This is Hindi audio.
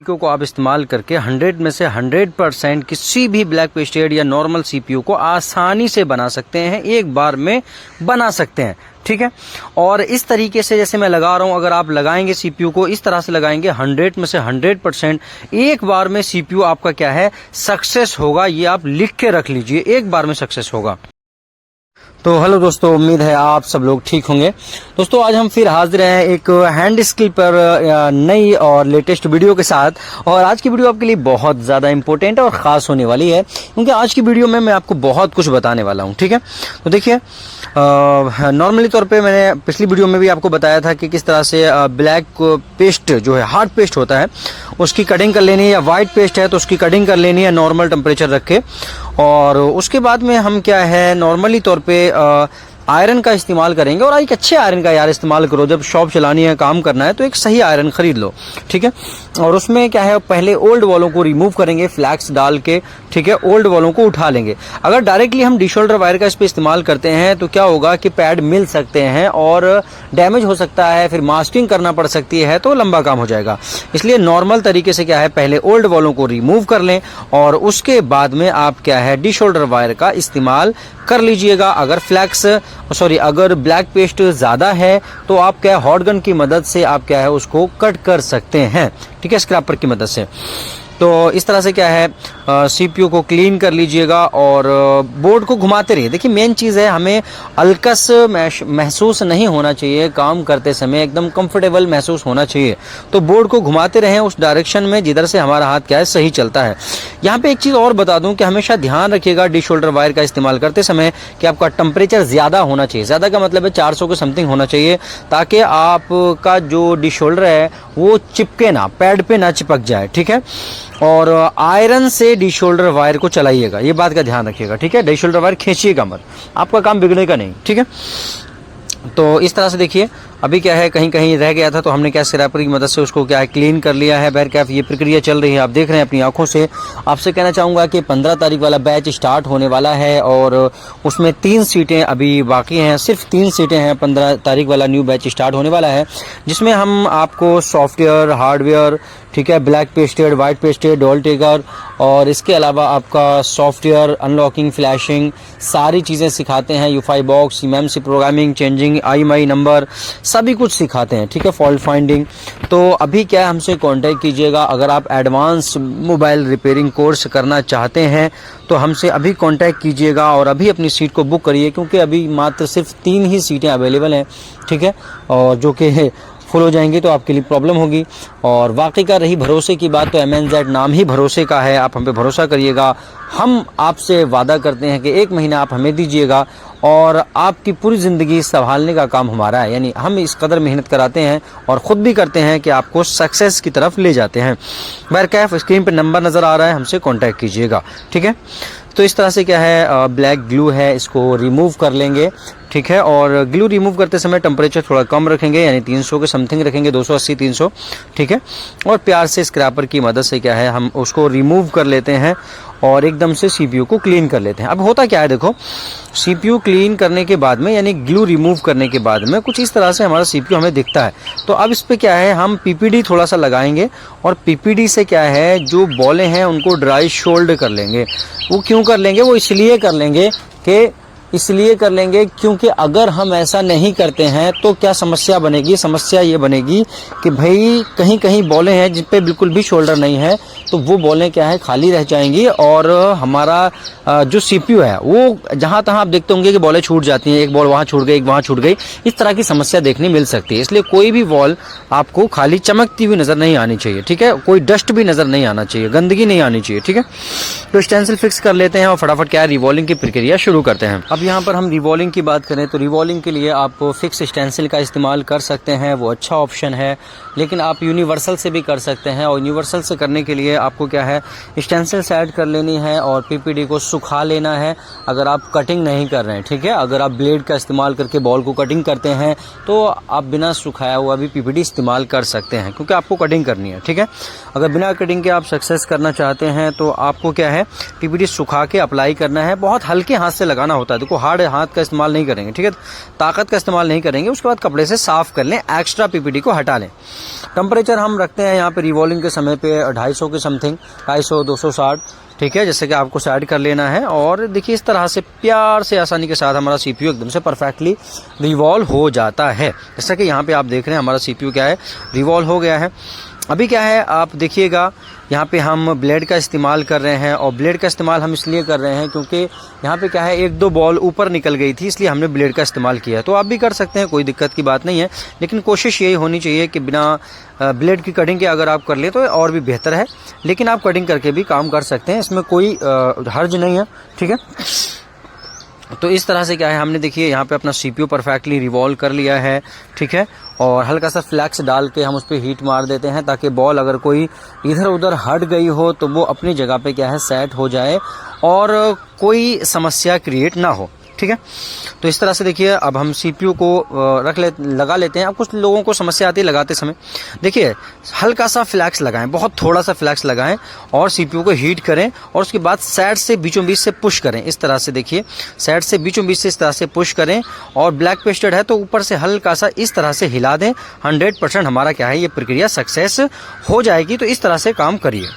को आप इस्तेमाल करके 100 में से 100% किसी भी ब्लैक पेस्टेड या नॉर्मल सीपीयू को आसानी से बना सकते हैं, एक बार में बना सकते हैं। ठीक है, और इस तरीके से जैसे मैं लगा रहा हूं, अगर आप लगाएंगे सीपीयू को इस तरह से लगाएंगे 100 में से 100% एक बार में सीपीयू आपका क्या है सक्सेस होगा। ये आप लिख के रख लीजिए, एक बार में सक्सेस होगा। तो हेलो दोस्तों, उम्मीद है आप सब लोग ठीक होंगे। दोस्तों आज हम फिर हाजिर हैं एक हैंड स्किल पर नई और लेटेस्ट वीडियो के साथ, और आज की वीडियो आपके लिए बहुत ज़्यादा इंपॉर्टेंट और ख़ास होने वाली है, क्योंकि आज की वीडियो में मैं आपको बहुत कुछ बताने वाला हूं। ठीक है, तो देखिए नॉर्मली तौर पे मैंने पिछली वीडियो में भी आपको बताया था कि किस तरह से ब्लैक पेस्ट जो है, हार्ड पेस्ट होता है, उसकी कटिंग कर लेनी है, या वाइट पेस्ट है तो उसकी कटिंग कर लेनी है नॉर्मल टेम्परेचर रख के। और उसके बाद में हम क्या है नॉर्मली तौर पे आयरन का इस्तेमाल करेंगे, और एक अच्छे आयरन का यार इस्तेमाल करो। जब शॉप चलानी है, काम करना है, तो एक सही आयरन खरीद लो। ठीक है, और उसमें क्या है पहले ओल्ड वालों को रिमूव करेंगे फ्लैक्स डाल के। ठीक है, ओल्ड वालों को उठा लेंगे। अगर डायरेक्टली हम डी शोल्डर वायर का इस पे इस्तेमाल करते हैं तो क्या होगा कि पैड मिल सकते हैं और डैमेज हो सकता है, फिर मास्किंग करना पड़ सकती है, तो लंबा काम हो जाएगा। इसलिए नॉर्मल तरीके से क्या है पहले ओल्ड वालों को रिमूव कर लें, और उसके बाद में आप क्या है डी शोल्डर वायर का इस्तेमाल कर लीजिएगा। अगर ब्लैक पेस्ट ज्यादा है तो आप क्या है हॉट गन की मदद से आप क्या है उसको कट कर सकते हैं। ठीक है, स्क्रैपर की मदद से। तो इस तरह से क्या है सीपीयू को क्लीन कर लीजिएगा और बोर्ड को घुमाते रहिए। देखिए मेन चीज़ है, हमें अलकस महसूस नहीं होना चाहिए, काम करते समय एकदम कंफर्टेबल महसूस होना चाहिए। तो बोर्ड को घुमाते रहें उस डायरेक्शन में जिधर से हमारा हाथ क्या है सही चलता है। यहाँ पे एक चीज़ और बता दूं कि हमेशा ध्यान रखिएगा डी शोल्डर वायर का इस्तेमाल करते समय कि आपका टेम्परेचर ज़्यादा होना चाहिए। ज़्यादा का मतलब है 400 के समथिंग होना चाहिए, ताकि आपका जो डी शोल्डर है वो चिपके ना, पैड पे ना चिपक जाए। ठीक है, और आयरन से डी शोल्डर वायर को चलाइएगा, ये बात का ध्यान रखिएगा। ठीक है, डी शोल्डर वायर खींचिएगा मत, आपका काम बिगड़ेगा नहीं। ठीक है, तो इस तरह से देखिए अभी क्या है कहीं कहीं रह गया था तो हमने क्या स्क्रैपर की मदद से उसको क्या है क्लीन कर लिया है। बैर कैफ ये प्रक्रिया चल रही है, आप देख रहे हैं अपनी आंखों से। आपसे कहना चाहूँगा कि 15 तारीख वाला बैच स्टार्ट होने वाला है, और उसमें 3 सीटें अभी बाकी हैं, सिर्फ 3 सीटें हैं। 15 तारीख वाला न्यू बैच स्टार्ट होने वाला है, जिसमें हम आपको सॉफ्टवेयर, हार्डवेयर, ठीक है, ब्लैक पेस्टेड, वाइट पेस्टेड, डोल टेकर, और इसके अलावा आपका सॉफ्टवेयर, अनलॉकिंग, फ्लैशिंग, सारी चीज़ें सिखाते हैं। UFI box, MMC programming, changing IMEI number, सभी कुछ सिखाते हैं। ठीक है, फॉल्ट फाइंडिंग। तो अभी क्या है हमसे कांटेक्ट कीजिएगा। अगर आप एडवांस मोबाइल रिपेयरिंग कोर्स करना चाहते हैं तो हमसे अभी कांटेक्ट कीजिएगा और अभी अपनी सीट को बुक करिए, क्योंकि अभी मात्र सिर्फ 3 ही सीटें अवेलेबल हैं। ठीक है, और जो कि फुल हो जाएंगी तो आपके लिए प्रॉब्लम होगी। और वाकई का रही भरोसे की बात, तो MNZ नाम ही भरोसे का है, आप हम पे भरोसा करिएगा। हम आपसे वादा करते हैं कि 1 महीना आप हमें दीजिएगा और आपकी पूरी ज़िंदगी संभालने का काम हमारा है। यानी हम इस कदर मेहनत कराते हैं और ख़ुद भी करते हैं कि आपको सक्सेस की तरफ ले जाते हैं। बहरकैफ स्क्रीन पर नंबर नज़र आ रहा है, हमसे कॉन्टैक्ट कीजिएगा। ठीक है, तो इस तरह से क्या है ब्लैक ग्लू है, इसको रिमूव कर लेंगे। ठीक है, और ग्लू रिमूव करते समय टेम्परेचर थोड़ा कम रखेंगे, यानी 300 के समथिंग रखेंगे, 280-300। ठीक है, और प्यार से स्क्रैपर की मदद से क्या है हम उसको रिमूव कर लेते हैं और एकदम से सीपीयू को क्लीन कर लेते हैं। अब होता क्या है देखो, सीपीयू क्लीन करने के बाद में, यानी ग्लू रिमूव करने के बाद में कुछ इस तरह से हमारा सीपीयू हमें दिखता है। तो अब इस पे क्या है हम PPD थोड़ा सा लगाएंगे, और PPD से क्या है जो बॉलें हैं उनको ड्राई शोल्ड कर लेंगे। वो क्यों कर लेंगे? वो इसलिए कर लेंगे क्योंकि अगर हम ऐसा नहीं करते हैं तो क्या समस्या बनेगी? समस्या ये बनेगी कि भाई कहीं कहीं बॉलें हैं जिन पे बिल्कुल भी शोल्डर नहीं है, तो वो बॉलें क्या है खाली रह जाएंगी, और हमारा जो सीपीयू है वो जहाँ तहाँ आप देखते होंगे कि बॉलें छूट जाती हैं, एक बॉल वहाँ छूट गई, एक वहाँ छूट गई, इस तरह की समस्या देखने मिल सकती है। इसलिए कोई भी बॉल आपको खाली चमकती हुई नज़र नहीं आनी चाहिए। ठीक है, कोई डस्ट भी नज़र नहीं आना चाहिए, गंदगी नहीं आनी चाहिए। ठीक है, तो स्टेंसिल फिक्स कर लेते हैं और फटाफट क्या है रिवॉल्विंग की प्रक्रिया शुरू करते हैं। अब यहाँ पर हम रिवॉल्विंग की बात करें तो रिवॉल्विंग के लिए आप फिक्स स्टेंसिल का इस्तेमाल कर सकते हैं, वो अच्छा ऑप्शन है। लेकिन आप यूनिवर्सल से भी कर सकते हैं, और यूनिवर्सल से करने के लिए आपको क्या है स्टेंसिल ऐड कर लेनी है और PPD को सुखा लेना है। अगर आप कटिंग नहीं कर रहे हैं, ठीक है, अगर आप ब्लेड का इस्तेमाल करके बॉल को कटिंग करते हैं तो आप बिना सुखाया हुआ भी PPD इस्तेमाल कर सकते हैं, क्योंकि आपको कटिंग करनी है। ठीक है, अगर बिना कटिंग के आप सक्सेस करना चाहते हैं तो आपको क्या है PPD सुखा के अप्लाई करना है। बहुत हल्के हाथ से लगाना होता है। देखो को हार्ड हाथ का इस्तेमाल नहीं करेंगे, ठीक है, ताकत का इस्तेमाल नहीं करेंगे। उसके बाद कपड़े से साफ कर लें, एक्स्ट्रा पीपीडी को हटा लें। टेम्परेचर हम रखते हैं यहाँ पे रिवॉल्विंग के समय पे 250 के समथिंग, 250 260, ठीक है, जैसे कि आपको सेट कर लेना है। और देखिए इस तरह से प्यार से आसानी के साथ हमारा सीपीयू एकदम से परफेक्टली रिवॉल्व हो जाता है। जैसा कि यहाँ पे आप देख रहे हैं हमारा सीपीयू क्या है, रिवॉल्व हो गया है। अभी क्या है आप देखिएगा, यहाँ पे हम ब्लेड का इस्तेमाल कर रहे हैं, और ब्लेड का इस्तेमाल हम इसलिए कर रहे हैं क्योंकि यहाँ पे क्या है 1-2 बॉल ऊपर निकल गई थी, इसलिए हमने ब्लेड का इस्तेमाल किया है। तो आप भी कर सकते हैं, कोई दिक्कत की बात नहीं है, लेकिन कोशिश यही होनी चाहिए कि बिना ब्लेड की कटिंग के अगर आप कर ले तो और भी बेहतर है, लेकिन आप कटिंग करके भी काम कर सकते हैं, इसमें कोई हर्ज नहीं है, ठीक है। तो इस तरह से क्या है हमने देखिए यहाँ पे अपना सीपीयू परफेक्टली रिवॉल्व कर लिया है, ठीक है। और हल्का सा फ्लैक्स डाल के हम उस पर हीट मार देते हैं ताकि बॉल अगर कोई इधर उधर हट गई हो तो वो अपनी जगह पे क्या है सेट हो जाए और कोई समस्या क्रिएट ना हो, ठीक है। तो इस तरह से देखिए अब हम सीपीयू को लगा लेते हैं। अब कुछ लोगों को समस्या आती है लगाते समय, देखिए हल्का सा फ्लैक्स लगाएं, बहुत थोड़ा सा फ्लैक्स लगाएं और सीपीयू को हीट करें और उसके बाद साइड से बीचों बीच से पुश करें। इस तरह से देखिए साइड से बीचों बीच से इस तरह से पुश करें और ब्लैक पेस्टेड है तो ऊपर से हल्का सा इस तरह से हिला दें। 100% हमारा क्या है ये प्रक्रिया सक्सेस हो जाएगी। तो इस तरह से काम करिए।